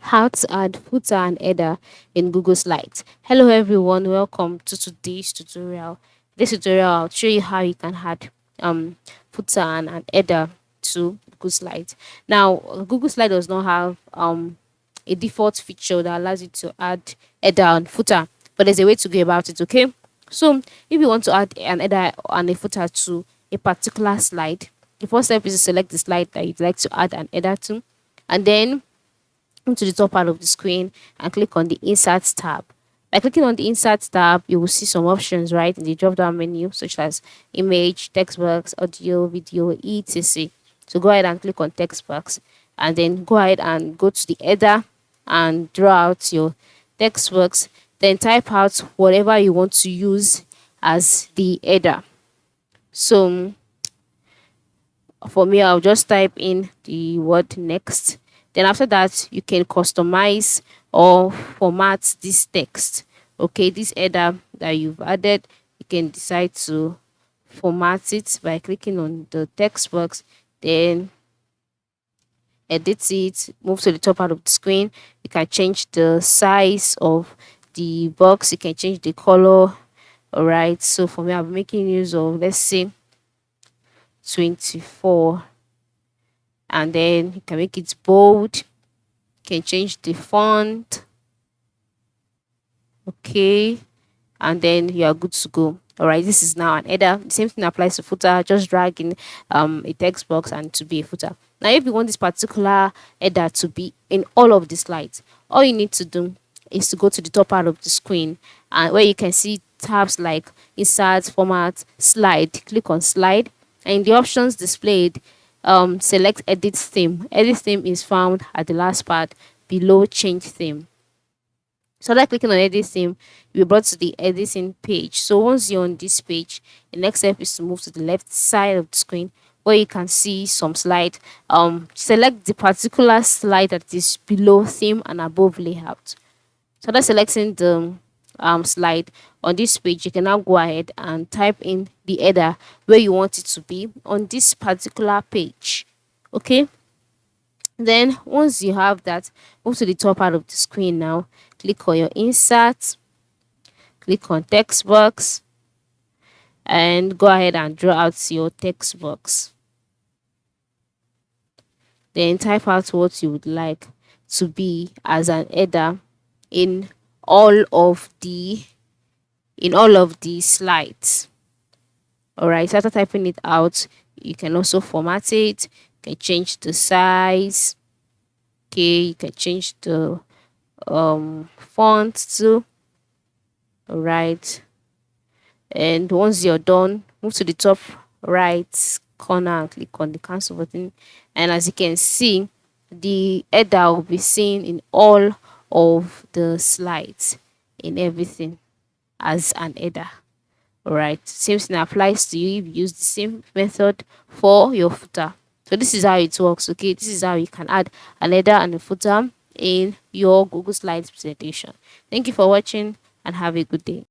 How to add footer and header in Google Slides. Hello everyone, welcome to today's tutorial. This tutorial I'll show you how you can add footer and an header to Google Slides. Now Google Slide does not have a default feature that allows you to add header and footer, but there's a way to go about it. Okay, so if you want to add an header and a footer to a particular slide, the first step is to select the slide that you'd like to add an header to, and then come to the top part of the screen and click on the Insert tab. By clicking on the Insert tab, you will see some options right in the drop down menu, such as image, text box, audio, video, etc. So go ahead and click on text box, and then go ahead and go to the header and draw out your text box. Then type out whatever you want to use as the header. So for me, I'll just type in the word next. Then after that, you can customize or format this text. Okay, this header that you've added, you can decide to format it by clicking on the text box, then edit it, move to the top part of the screen. You can change the size of the box, you can change the color. All right, so for me, I'm making use of, let's say, 24, and then you can make it bold, you can change the font. Okay, and then you are good to go. All right, this is now an header. The same thing applies to footer. Just drag in a text box and to be a footer. Now if you want this particular header to be in all of the slides, all you need to do is to go to the top part of the screen, and where you can see tabs like insert, format, slide. Click on slide, and in the options displayed, select edit theme. Edit theme is found at the last part below change theme. So after clicking on edit theme, you'll be brought to the editing page. So once you're on this page, the next step is to move to the left side of the screen, where you can see some slide. Select the particular slide that is below theme and above layout. So after selecting the slide on this page, you can now go ahead and type in the header where you want it to be on this particular page. Okay, then once you have that, move to the top part of the screen. Now click on your insert, click on text box, and go ahead and draw out your text box. Then type out what you would like to be as an header in all of the slides. All right, so after typing it out, you can also format it. You can change the size. Okay, you can change the font too. All right, and once you're done, move to the top right corner and click on the cancel button, and as you can see, the header will be seen in all of the slides, in everything, as an header. All right, same thing applies to you if you use the same method for your footer. So this is how it works. Okay, this is how you can add an header and a footer in your Google Slides presentation. Thank you for watching and have a good day.